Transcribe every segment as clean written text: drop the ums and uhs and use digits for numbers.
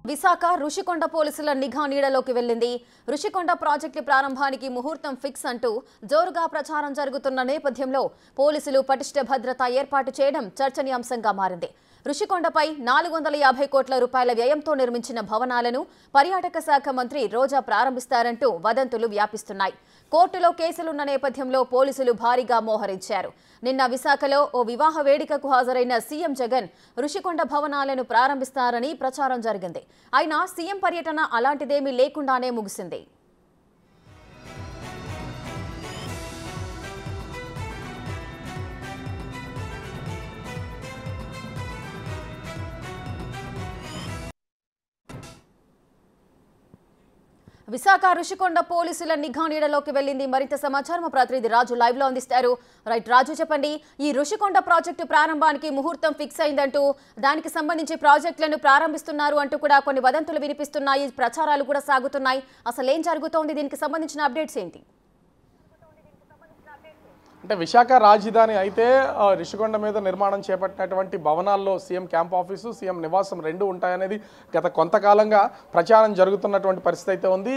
విశాఖ రుషికొండ పోలీసుల నిఘా నీడలోకి వెళ్లింది. రుషికొండ ప్రాజెక్టు ప్రారంభానికి ముహూర్తం ఫిక్స్ అంటూ జోరుగా ప్రచారం జరుగుతున్న నేపథ్యంలో పోలీసులు పటిష్ట భద్రత ఏర్పాటు చేయడం చర్చనీయాంశంగా మారింది. రుషికొండపై 450 కోట్ల రూపాయల వ్యయంతో నిర్మించిన భవనాలను పర్యాటక శాఖ మంత్రి రోజా ప్రారంభిస్తారంటూ వదంతులు వ్యాపిస్తున్నాయి. కోర్టులో కేసులున్న నేపథ్యంలో పోలీసులు భారీగా మోహరించారు. నిన్న విశాఖలో ఓ వివాహ వేడుకకు హాజరైన సీఎం జగన్ రుషికొండ భవనాలను ప్రారంభిస్తారని ప్రచారం జరిగింది. అయినా సీఎం పర్యటన అలాంటిదేమీ లేకుండానే ముగిసింది. విశాఖ రుషికొండ పోలీసుల నిఘా నీడలోకి వెళ్లింది. మరింత సమాచారం మా ప్రతినిధి రాజు లైవ్ లో అందిస్తారు. రైట్ రాజు, చెప్పండి, ఈ రుషికొండ ప్రాజెక్టు ప్రారంభానికి ముహూర్తం ఫిక్స్ అయిందంటూ, దానికి సంబంధించి ప్రాజెక్టులను ప్రారంభిస్తున్నారు అంటూ కూడా కొన్ని వదంతులు వినిపిస్తున్నాయి, ప్రచారాలు కూడా సాగుతున్నాయి. అసలు ఏం జరుగుతోంది, దీనికి సంబంధించిన అప్డేట్స్ ఏంటి? అంటే విశాఖ రాజధాని అయితే రుషికొండ మీద నిర్మాణం చేపట్టినటువంటి భవనాల్లో సీఎం క్యాంప్ ఆఫీసు, సీఎం నివాసం రెండు ఉంటాయనేది గత కొంతకాలంగా ప్రచారం జరుగుతున్నటువంటి పరిస్థితి అయితే ఉంది.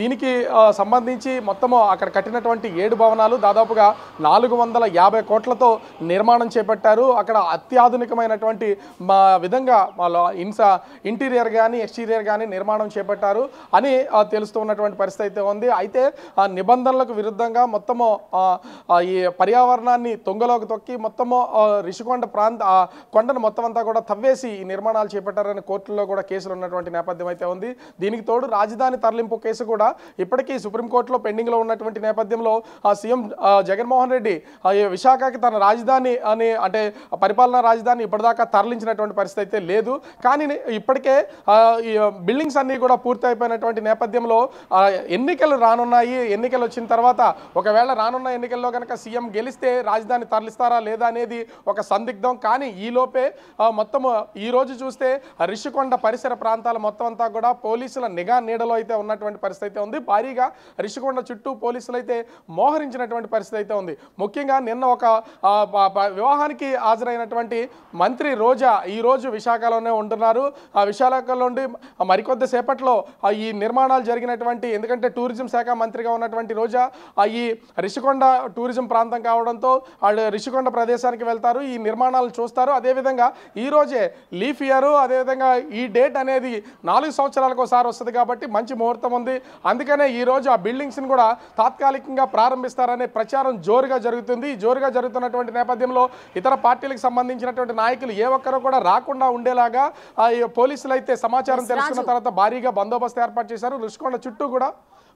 దీనికి సంబంధించి మొత్తము అక్కడ కట్టినటువంటి 7 భవనాలు దాదాపుగా 450 కోట్లతో నిర్మాణం చేపట్టారు. అక్కడ అత్యాధునికమైనటువంటి విధంగా వాళ్ళ ఇంటీరియర్ కానీ ఎక్స్టీరియర్ కానీ నిర్మాణం చేపట్టారు అని తెలుస్తూ ఉన్నటువంటి పరిస్థితి అయితే ఉంది. అయితే నిబంధనలకు విరుద్ధంగా మొత్తము ఈ పర్యావరణాన్ని తొంగలోకి తొక్కి మొత్తము రుషికొండ కొండను మొత్తం అంతా కూడా తవ్వేసి ఈ నిర్మాణాలు చేపట్టారని కోర్టులో కూడా కేసులు ఉన్నటువంటి నేపథ్యం అయితే ఉంది. దీనికి తోడు రాజధాని తరలింపు కేసు కూడా ఇప్పటికీ సుప్రీంకోర్టులో పెండింగ్లో ఉన్నటువంటి నేపథ్యంలో సీఎం జగన్మోహన్ రెడ్డి విశాఖకి తన రాజధాని అని అంటే పరిపాలనా రాజధాని ఇప్పటిదాకా తరలించినటువంటి పరిస్థితి అయితే లేదు. కానీ ఇప్పటికే ఈ బిల్డింగ్స్ అన్నీ కూడా పూర్తి అయిపోయినటువంటి నేపథ్యంలో ఎన్నికలు రానున్నాయి. ఎన్నికలు వచ్చిన తర్వాత ఒకవేళ రానున్న ఎన్నికల్లో కనుక సీఎం గెలిస్తే రాజధాని తరలిస్తారా లేదా అనేది ఒక సందిగ్ధం. కానీ ఈలోపే మొత్తం ఈ రోజు చూస్తే రుషికొండ పరిసర ప్రాంతాల మొత్తం అంతా కూడా పోలీసుల నిఘా నీడలో అయితే ఉన్నటువంటి పరిస్థితి అయితే ఉంది. భారీగా రుషికొండ చుట్టూ పోలీసులు అయితే మోహరించినటువంటి పరిస్థితి అయితే ఉంది. ముఖ్యంగా నిన్న ఒక వివాహానికి హాజరైనటువంటి మంత్రి రోజా ఈ రోజు విశాఖలోనే ఉంటున్నారు. ఆ విశాఖలో నుండి మరికొద్ది సేపట్లో ఈ నిర్మాణాలు జరిగినటువంటి, ఎందుకంటే టూరిజం శాఖ మంత్రిగా ఉన్నటువంటి రోజా ఈ రుషికొండ టూరిజం ప్రాంతం కావడంతో వాళ్ళు రుషికొండ ప్రదేశానికి వెళ్తారు, ఈ నిర్మాణాలు చూస్తారు. అదేవిధంగా ఈ రోజే లీఫ్ ఇయర్, అదేవిధంగా ఈ డేట్ అనేది 4 సంవత్సరాలకు ఒకసారి వస్తుంది కాబట్టి మంచి ముహూర్తం ఉంది. అందుకనే ఈ రోజు ఆ బిల్డింగ్స్ని కూడా తాత్కాలికంగా ప్రారంభిస్తారనే ప్రచారం జోరుగా జరుగుతుంది. జోరుగా జరుగుతున్నటువంటి నేపథ్యంలో ఇతర పార్టీలకు సంబంధించినటువంటి నాయకులు ఏ ఒక్కరూ కూడా రాకుండా ఉండేలాగా పోలీసులు అయితే సమాచారం తెలుసుకున్న తర్వాత భారీగా బందోబస్తు ఏర్పాటు చేశారు. రుషికొండ చుట్టూ కూడా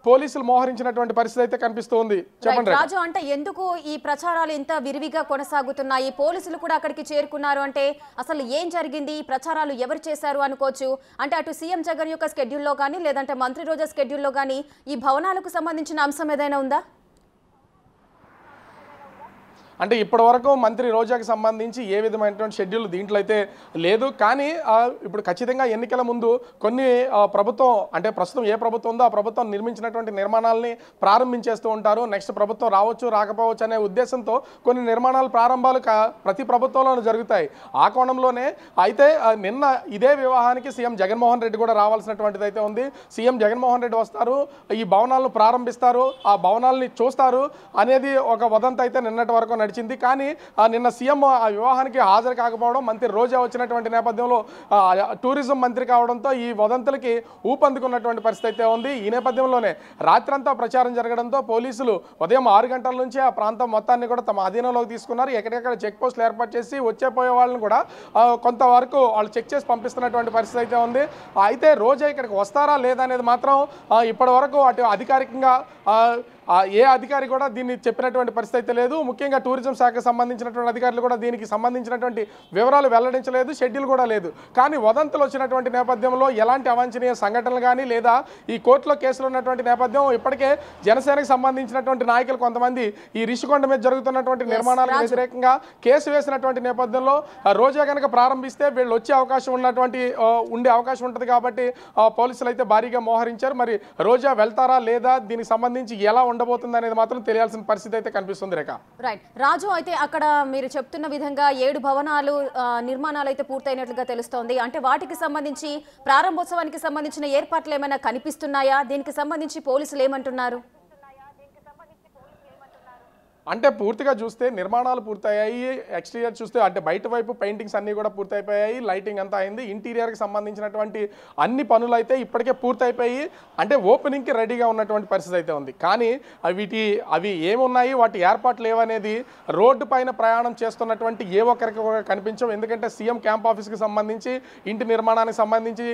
పోలీసులు మోహరించినటువంటి పరిస్థితి అయితే కనిపిస్తుంది. చెప్పండి రాజు, అంటే ఎందుకు ఈ ప్రచారాలు ఇంత విరివిగా కొనసాగుతున్నాయి? పోలీసులు కూడా అక్కడికి చేరుకున్నారు అంటే అసలు ఏం జరిగింది? ఈ ప్రచారాలు ఎవరు చేశారు అనుకోవచ్చు? అంటే అటు సీఎం జగన్ యొక్క స్కెడ్యూల్లో కానీ లేదంటే మంత్రి రోజా స్కెడ్యూల్లో కానీ ఈ భవనాలకు సంబంధించిన అంశం ఏదైనా ఉందా? అంటే ఇప్పటివరకు మంత్రి రోజాకి సంబంధించి ఏ విధమైనటువంటి షెడ్యూల్ దీంట్లో అయితే లేదు. కానీ ఇప్పుడు ఖచ్చితంగా ఎన్నికల ముందు కొన్ని ప్రభుత్వం, అంటే ప్రస్తుతం ఏ ప్రభుత్వం ఉందో ఆ ప్రభుత్వం నిర్మించినటువంటి నిర్మాణాలని ప్రారంభించేస్తూ ఉంటారు. నెక్స్ట్ ప్రభుత్వం రావచ్చు రాకపోవచ్చు అనే ఉద్దేశంతో కొన్ని నిర్మాణాలు ప్రారంభాలు ప్రతి ప్రభుత్వంలోనూ జరుగుతాయి. ఆ కోణంలోనే అయితే నిన్న ఇదే వివాహానికి సీఎం జగన్మోహన్ రెడ్డి కూడా రావాల్సినటువంటిది అయితే ఉంది. సీఎం జగన్మోహన్ రెడ్డి వస్తారు, ఈ భవనాలను ప్రారంభిస్తారు, ఆ భవనాలని చూస్తారు అనేది ఒక వదంతి అయితే నిన్నటి వరకు నడిచింది. కానీ నిన్న సీఎం ఆ వివాహానికి హాజరు కాకపోవడం, మంత్రి రోజా వచ్చినటువంటి నేపథ్యంలో టూరిజం మంత్రి కావడంతో ఈ వదంతులకి ఊపందుకున్నటువంటి పరిస్థితి అయితే ఉంది. ఈ నేపథ్యంలోనే రాత్రంతా ప్రచారం జరగడంతో పోలీసులు ఉదయం 6 గంటల నుంచి ఆ ప్రాంతం మొత్తాన్ని కూడా తమ అధీనంలోకి తీసుకున్నారు. ఎక్కడెక్కడ చెక్ పోస్టులు ఏర్పాటు చేసి వచ్చేపోయే వాళ్ళని కూడా కొంతవరకు వాళ్ళు చెక్ చేసి పంపిస్తున్నటువంటి పరిస్థితి అయితే ఉంది. అయితే రోజా ఇక్కడికి వస్తారా లేదా అనేది మాత్రం ఇప్పటి వరకు అటు అధికారికంగా ఏ అధికారి కూడా దీన్ని చెప్పినటువంటి పరిస్థితి అయితే లేదు. ముఖ్యంగా టూరిజం శాఖకు సంబంధించినటువంటి అధికారులు కూడా దీనికి సంబంధించినటువంటి వివరాలు వెల్లడించలేదు, షెడ్యూల్ కూడా లేదు. కానీ వదంతులు వచ్చినటువంటి నేపథ్యంలో ఎలాంటి అవాంఛనీయ సంఘటనలు కానీ లేదా ఈ కోర్టులో కేసులు ఉన్నటువంటి నేపథ్యం ఇప్పటికే జనసేనకు సంబంధించినటువంటి నాయకులు కొంతమంది ఈ రుషికొండ మీద జరుగుతున్నటువంటి నిర్మాణాలకు వ్యతిరేకంగా కేసు వేసినటువంటి నేపథ్యంలో రోజా కనుక ప్రారంభిస్తే వీళ్ళు వచ్చే అవకాశం ఉండే అవకాశం ఉంటుంది కాబట్టి పోలీసులు అయితే భారీగా మోహరించారు. మరి రోజా వెళ్తారా లేదా, దీనికి సంబంధించి ఎలా ఉండబోతుంది అనేది మాత్రం తెలియాల్సిన పరిస్థితి అయితే కనిపిస్తుంది రేఖ. రైట్ రాజు, అయితే అక్కడ మీరు చెప్తున్న విధంగా 7 భవనాలు నిర్మాణాలు అయితే పూర్తయినట్లుగా తెలుస్తోంది. అంటే వాటికి సంబంధించి ప్రారంభోత్సవానికి సంబంధించిన ఏర్పాట్లు ఏమైనా కనిపిస్తున్నాయా? దీనికి సంబంధించి పోలీసులు ఏమంటున్నారు? అంటే పూర్తిగా చూస్తే నిర్మాణాలు పూర్తయ్యాయి. ఎక్స్టీరియర్ చూస్తే అంటే బయట వైపు పెయింటింగ్స్ అన్నీ కూడా పూర్తయిపోయాయి. లైటింగ్ అంతా అయింది. ఇంటీరియర్కి సంబంధించినటువంటి అన్ని పనులు అయితే ఇప్పటికే పూర్తయిపోయి అంటే ఓపెనింగ్కి రెడీగా ఉన్నటువంటి పరిస్థితి అయితే ఉంది. కానీ అవి ఏమున్నాయి, వాటి ఏర్పాట్లు ఏవనేది రోడ్డు పైన ప్రయాణం చేస్తున్నటువంటి ఏ ఒక్కరికి కూడా కనిపించవు. ఎందుకంటే సీఎం క్యాంప్ ఆఫీస్కి సంబంధించి ఇంటి నిర్మాణానికి సంబంధించి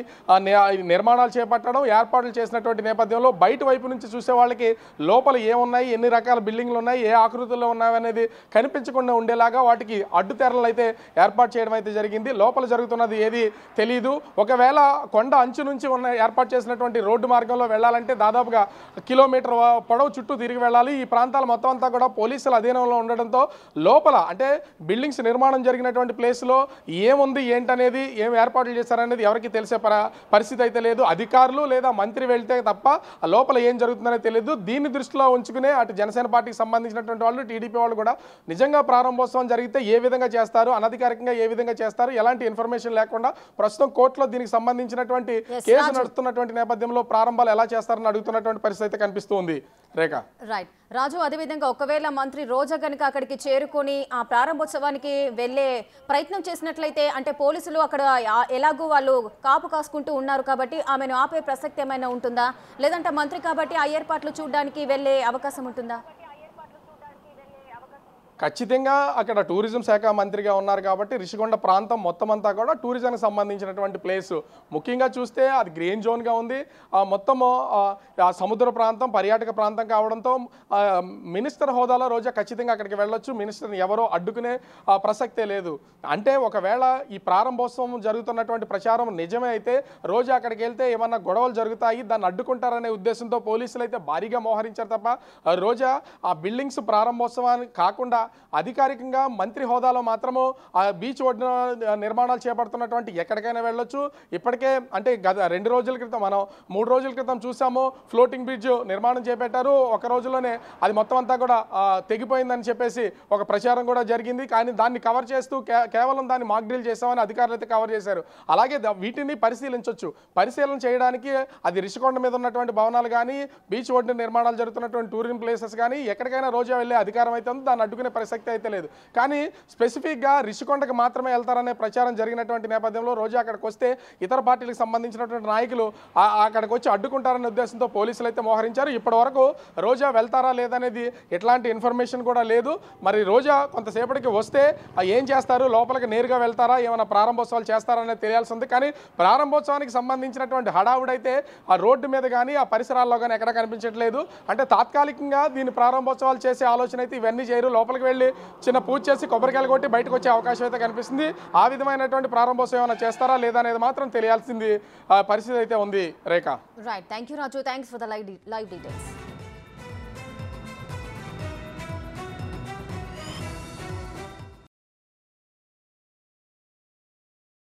నిర్మాణాలు చేపట్టడం ఏర్పాట్లు చేసినటువంటి నేపథ్యంలో బయట వైపు నుంచి చూసే వాళ్ళకి లోపల ఏమున్నాయి, ఎన్ని రకాల బిల్డింగ్లు ఉన్నాయి, ఏ ఆకృతుల్లో ఉన్నాయనేది కనిపించకుండా ఉండేలాగా వాటికి అడ్డుతెరలు అయితే ఏర్పాటు చేయడం అయితే జరిగింది. లోపల జరుగుతున్నది ఏది తెలియదు. ఒకవేళ కొండ అంచు నుంచి ఏర్పాటు చేసినటువంటి రోడ్డు మార్గంలో వెళ్ళాలంటే దాదాపుగా కిలోమీటర్ పొడవు చుట్టూ తిరిగి వెళ్ళాలి. ఈ ప్రాంతాలు మొత్తం అంతా కూడా పోలీసుల అధీనంలో ఉండడంతో లోపల అంటే బిల్డింగ్స్ నిర్మాణం జరిగినటువంటి ప్లేస్లో ఏముంది ఏంటనేది ఏం ఏర్పాట్లు చేశారనేది ఎవరికి తెలిసే పరిస్థితి అయితే లేదు. అధికారులు లేదా మంత్రి వెళ్తే తప్ప లోపల ఏం జరుగుతుందనేది తెలియదు. దీన్ని దృష్టిలో ఉంచుకునే అటు జనసేన పార్టీకి సంబంధించినటువంటి వాళ్ళు, టీడీపీ వాళ్ళు కూడా నిజంగా ప్రారంభోత్సవం జరిగితే ఏ విధంగా చేస్తారు, అనధికారికంగా ఏ విధంగా చేస్తారు, ఎలాంటి ఇన్ఫర్మేషన్ లేకుండా ప్రస్తుతం కోర్టులో దీనికి సంబంధించినటువంటి కేసు నడుస్తున్నటువంటి నేపథ్యంలో ప్రారంభాలు ఎలా చేస్తారని అడుగుతున్నటువంటి పరిస్థితి అయితే కనిపిస్తుంది రేఖ. రైట్ రాజు, అదేవిధంగా ఒకవేళ మంత్రి రోజా కనుక అక్కడికి చేరుకొని ఆ ప్రారంభోత్సవానికి వెళ్లే ప్రయత్నం చేసినట్లయితే అంటే పోలీసులు అక్కడ ఎలాగూ వాళ్ళు కాపు కాసుకుంటూ ఉన్నారు కాబట్టి ఆమెను ఆపే ప్రసక్తి ఏమైనా ఉంటుందా? లేదంటే మంత్రి కాబట్టి ఆ ఏర్పాట్లు చూడడానికి వెళ్లే అవకాశం ఉంటుందా? ఖచ్చితంగా అక్కడ టూరిజం శాఖ మంత్రిగా ఉన్నారు కాబట్టి రిషికొండ ప్రాంతం మొత్తం అంతా కూడా టూరిజంకి సంబంధించినటువంటి ప్లేస్. ముఖ్యంగా చూస్తే అది గ్రీన్ జోన్గా ఉంది. మొత్తము ఆ సముద్ర ప్రాంతం, పర్యాటక ప్రాంతం కావడంతో మినిస్టర్ హోదాలో రోజా ఖచ్చితంగా అక్కడికి వెళ్ళొచ్చు. మినిస్టర్ని ఎవరో అడ్డుకునే ప్రసక్తే లేదు. అంటే ఒకవేళ ఈ ప్రారంభోత్సవం జరుగుతున్నటువంటి ప్రచారం నిజమే అయితే రోజా అక్కడికి వెళ్తే ఏమన్నా గొడవలు జరుగుతాయి, దాన్ని అడ్డుకుంటారనే ఉద్దేశంతో పోలీసులు అయితే భారీగా మోహరించారు తప్ప రోజా ఆ బిల్డింగ్స్ ప్రారంభోత్సవానికి కాకుండా అధికారికంగా మంత్రి హోదాలో మాత్రము ఆ బీచ్ ఒడ్డున నిర్మాణాలు చేపడుతున్నటువంటి ఎక్కడికైనా వెళ్ళొచ్చు. ఇప్పటికే అంటే గత 2 రోజుల క్రితం మనం 3 రోజుల క్రితం చూసాము ఫ్లోటింగ్ బ్రిడ్జ్ నిర్మాణం చేపట్టారు. ఒక రోజులోనే అది మొత్తం అంతా కూడా తెగిపోయిందని చెప్పేసి ఒక ప్రచారం కూడా జరిగింది. కానీ దాన్ని కవర్ చేస్తూ కేవలం దాన్ని మాక్ డ్రిల్ చేస్తామని అధికారులు అయితే కవర్ చేశారు. అలాగే వీటిని పరిశీలించవచ్చు. పరిశీలన చేయడానికి అది రిషికొండ మీద ఉన్నటువంటి భవనాలు కానీ, బీచ్ ఒడ్డున నిర్మాణాలు జరుగుతున్నటువంటి టూరిజం ప్లేసెస్ కానీ ఎక్కడికైనా రోజా వెళ్ళే అధికారం అయితే ఉంది. దాన్ని అడ్డుకునే ప్రసక్తి అయితే లేదు. కానీ స్పెసిఫిక్గా రిషికొండకు మాత్రమే వెళ్తారనే ప్రచారం జరిగినటువంటి నేపథ్యంలో రోజా అక్కడికి వస్తే ఇతర పార్టీలకు సంబంధించినటువంటి నాయకులు అక్కడికి వచ్చి అడ్డుకుంటారనే ఉద్దేశంతో పోలీసులు అయితే మోహరించారు. ఇప్పటి వరకు రోజా వెళ్తారా లేదనేది ఎట్లాంటి ఇన్ఫర్మేషన్ కూడా లేదు. మరి రోజా కొంతసేపటికి వస్తే ఏం చేస్తారు, లోపలికి నేరుగా వెళ్తారా, ఏమైనా ప్రారంభోత్సవాలు చేస్తారనేది తెలియాల్సి ఉంది. కానీ ప్రారంభోత్సవానికి సంబంధించినటువంటి హడావుడైతే ఆ రోడ్డు మీద కానీ ఆ పరిసరాల్లో కానీ ఎక్కడ కనిపించట్లేదు. అంటే తాత్కాలికంగా దీన్ని ప్రారంభోత్సవాలు చేసే ఆలోచన అయితే ఇవన్నీ చేయరు. లోపలికి వెళ్ళి చిన్న పూజ చేసి కొబ్బరికాయలు కొట్టి బయటకు వచ్చే అవకాశం అయితే కనిపిస్తుంది. ఆ విధమైనటువంటి ప్రారంభోత్సవం ఏమైనా చేస్తారా లేదా అనేది మాత్రం తెలియాల్సింది పరిస్థితి అయితే ఉంది Rekha. Right, thank you Raju, thanks for the live details.